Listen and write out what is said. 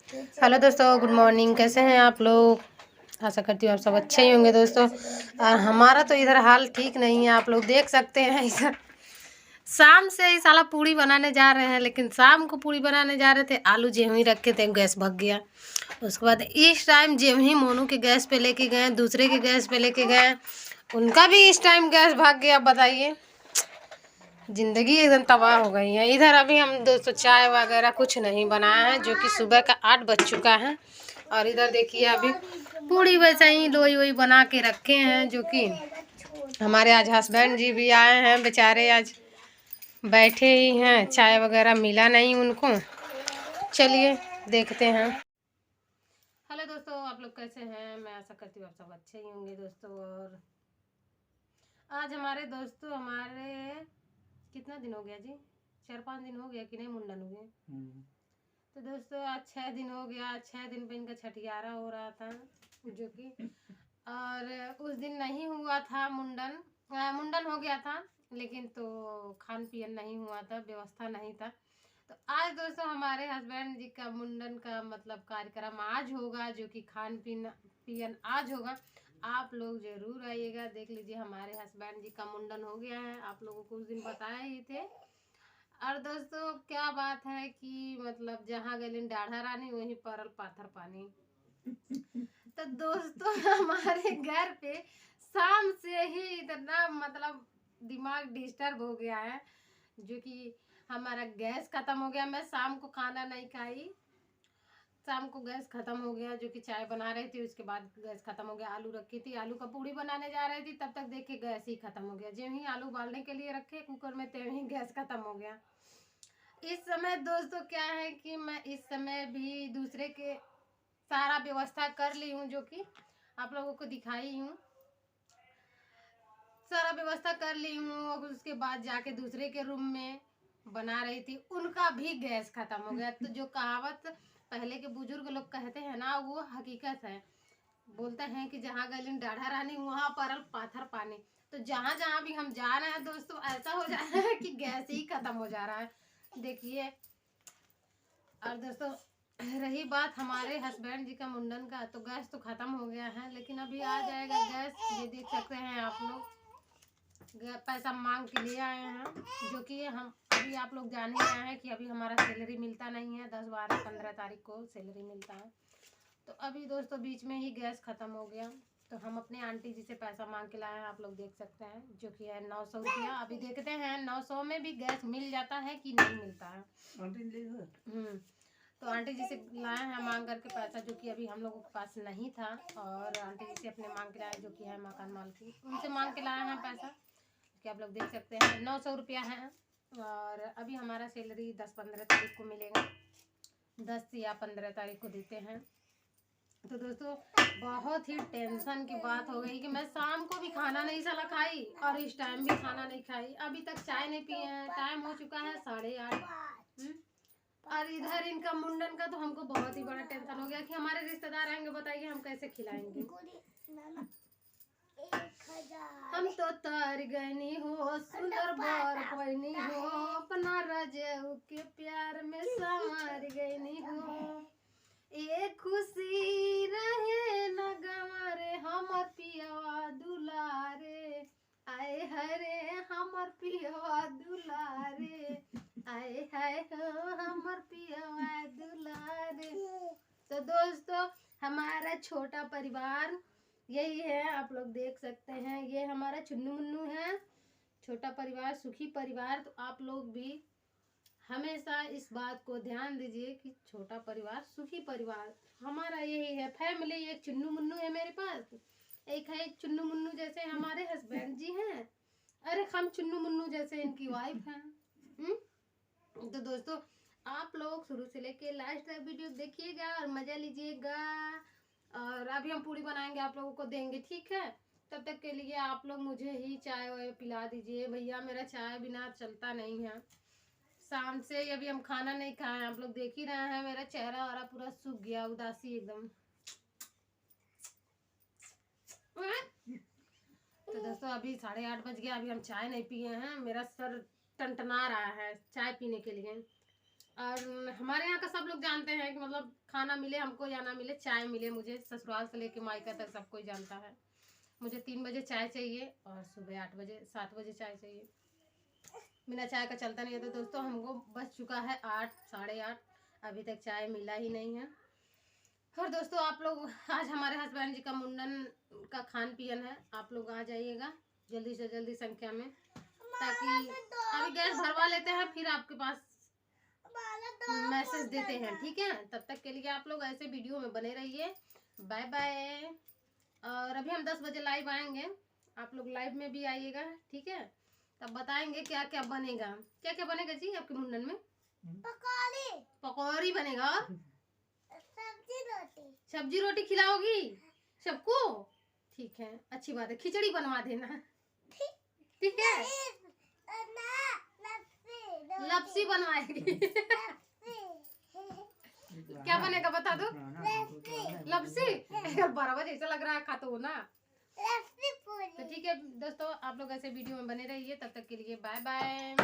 Hello दोस्तों, good morning. कैसे हैं आप लोग? आशा करती हूँ आप सब अच्छे ही होंगे दोस्तों। और हमारा तो इधर हाल ठीक नहीं है, आप लोग देख सकते हैं। इधर शाम से ही साला पूड़ी बनाने जा रहे हैं, लेकिन शाम को पूड़ी बनाने जा रहे थे, आलू जेव ही रखे थे, गैस भग गया। उसके बाद इस टाइम जेव ही मोनू के गैस पे लेके गए, दूसरे के गैस पे लेके गए, उनका भी इस टाइम गैस भाग गया। बताइए, जिंदगी एकदम तबाह हो गई है। इधर अभी हम दोस्तों चाय वगैरह कुछ नहीं बनाया है, जो कि सुबह का 8 बज चुका है। और इधर देखिए अभी पूड़ी वैसे ही लोई वोई बना के रखे हैं, जो कि हमारे आज हस्बैंड जी भी आए हैं, बेचारे आज बैठे ही हैं, चाय वगैरह मिला नहीं उनको। चलिए देखते हैं। हेलो दोस्तों, आप लोग कैसे हैं? मैं आशा करती हूँ आप सब अच्छे ही होंगे दोस्तों। और आज हमारे कितना दिन हो गया जी? 4-5 दिन हो गया कि नहीं मुंडन हुए। तो दोस्तों आज 6 दिन हो गया। 6 दिन पे इनका छठियारा हो रहा था, जो कि और उस दिन नहीं हुआ था मुंडन। मुंडन हो गया था, लेकिन तो खान पियन नहीं हुआ था, व्यवस्था नहीं था। तो आज दोस्तों हमारे हस्बैंड जी का मुंडन का मतलब कार्यक्रम आज होगा, जो कि खान पियन आज होगा। आप लोग जरूर आइएगा, देख लीजिए। हमारे हस्बैंड जी का मुंडन हो गया है, आप लोगों को उस दिन बताए ही थे। और दोस्तों क्या बात है कि मतलब जहाँ गली डाढ़ा रानी वहीं परल पाथर पानी। तो दोस्तों हमारे घर पे शाम से ही इतना मतलब दिमाग डिस्टर्ब हो गया है, जो कि हमारा गैस खत्म हो गया। मैं शाम को खाना नहीं खाई, शाम को गैस खत्म हो गया, जो कि चाय बना रही थी, उसके बाद गैस खत्म हो गया। आलू रखी थी, आलू का पूड़ी बनाने जा रही थी, तब तक देखे गैस ही खत्म हो गया। जब ही आलू उबालने के लिए रखे कुकर में, तब ही गैस खत्म हो गया। इस समय दोस्तों क्या है कि मैं इस समय भी दूसरे के सारा व्यवस्था कर ली हूँ, जो कि आप लोगों को दिखाई हूँ। सारा व्यवस्था कर ली हूँ। और उसके बाद जाके दूसरे के रूम में बना रही थी, उनका भी गैस खत्म हो गया। तो जो कहावत पहले के बुजुर्ग लोग कहते हैं ना, वो हकीकत है। बोलते हैं कि जहाँ गली डाढ़ा रानी वहाँ परल पाथर पानी। तो जहाँ जहाँ भी हम जा रहे हैं दोस्तों, ऐसा हो जा रहा है कि गैस ही खत्म हो जा रहा है, देखिए। और दोस्तों रही बात हमारे हस्बैंड जी का मुंडन का, तो गैस तो खत्म हो गया है, लेकिन अभी आ जाएगा गैस। ये देख सकते हैं आप लोग, पैसा मांग के लिए आए हैं, जो कि हम अभी आप लोग जान ही रहे हैं कि अभी हमारा सैलरी मिलता नहीं है। 10, 12, 15 तारीख को सैलरी मिलता है। तो अभी दोस्तों बीच में ही गैस खत्म हो गया, तो हम अपने आंटी जी से पैसा मांग के लाए हैं, आप लोग देख सकते हैं, जो कि है 900 रुपया। अभी देखते हैं 900 में भी गैस मिल जाता है कि नहीं मिलता है। तो आंटी जी से लाए हैं मांग करके पैसा, जो कि अभी हम लोगों के पास नहीं था। और आंटी जी से अपने मांग के लाए, जो कि है मकान मालकी, उनसे मांग के लाए हैं पैसा, कि आप लोग देख सकते हैं 900 रुपया है। और अभी हमारा सैलरी 10-15 तारीख को मिलेगा, 10 या 15 तारीख को देते हैं। तो दोस्तों बहुत ही टेंशन की बात हो गई कि मैं शाम को भी खाना नहीं साला खाई, और इस टाइम भी खाना नहीं खाई, अभी तक चाय नहीं पिए हैं। टाइम हो चुका है 8:30। और इधर इनका मुंडन का तो हमको बहुत ही बड़ा टेंशन हो गया कि हमारे रिश्तेदार आएंगे, बताइए हम कैसे खिलाएंगे। हम तो तर गई हो, सुंदर बर पैनी हो, अपना रजऊ के प्यार में संवर गई हो। ए खुशी रहे न गंवारे, हमर पियवा दुलारे, आए हरे हमर पियवा दुलारे, आए हाय हो हमर पियवा दुलारे। तो दोस्तों हमारा छोटा परिवार यही है, आप लोग देख सकते हैं। ये हमारा चुन्नू मुन्नू है, छोटा परिवार सुखी परिवार। तो आप लोग भी हमेशा इस बात को ध्यान दीजिए कि छोटा परिवार सुखी परिवार हमारा यही है। फैमिली एक चुन्नू मुन्नू है मेरे पास, एक है एक चुन्नू मुन्नू जैसे हमारे हस्बैंड जी हैं, अरे हम चुन्नू मुन्नू जैसे इनकी वाइफ हैं। तो दोस्तों आप लोग शुरू से लेके लास्ट तक वीडियो देखिएगा और मजा लीजिएगा। और अभी हम पूड़ी बनाएंगे, आप लोगों को देंगे, ठीक है। तब तक के लिए आप लोग मुझे ही चाय वाय पिला दीजिए भैया, मेरा चाय बिना चलता नहीं है। शाम से अभी हम खाना नहीं खाए, आप लोग देख ही रहे हैं, मेरा चेहरा वारा पूरा सूख गया, उदासी एकदम। तो दोस्तों अभी 8:30 बज गया, अभी हम चाय नहीं पिए हैं, मेरा सर टनटना रहा है चाय पीने के लिए। और हमारे यहाँ का सब लोग जानते हैं कि मतलब खाना मिले हमको या ना मिले, चाय मिले मुझे, ससुराल से लेके मायका तक सब कोई जानता है। मुझे 3 बजे चाय चाहिए और सुबह 8 बजे 7 बजे चाय चाहिए। बिना चाय का चलता नहीं है। तो दोस्तों हमको बज चुका है 8, 8:30, अभी तक चाय मिला ही नहीं है। और दोस्तों आप लोग, आज हमारे हस्बैंड जी का मुंडन का खान पियन है, आप लोग आ जाइएगा जल्दी से जल्दी संख्या में, ताकि अभी गैस भरवा लेते हैं फिर आपके पास मैसेज देते हैं, ठीक है। तब तक के लिए आप लोग ऐसे वीडियो में बने रहिए। Bye bye. और अभी हम 10 बजे लाइव आएंगे, आप लोग लाइव में भी आइएगा, ठीक है। तब बताएंगे क्या क्या बनेगा, क्या क्या बनेगा जी आपके मुंडन में। पकौड़ी बनेगा और सब्जी रोटी खिलाओगी सबको, ठीक है, अच्छी बात है। खिचड़ी बनवा देना, ठीक है। लपसी बनवाएगी। क्या बनेगा बता दो। लपसी 12 बजे ऐसा लग रहा है, खा तो ना। तो ठीक है दोस्तों, आप लोग ऐसे वीडियो में बने रहिए। तब तक के लिए बाय बाय।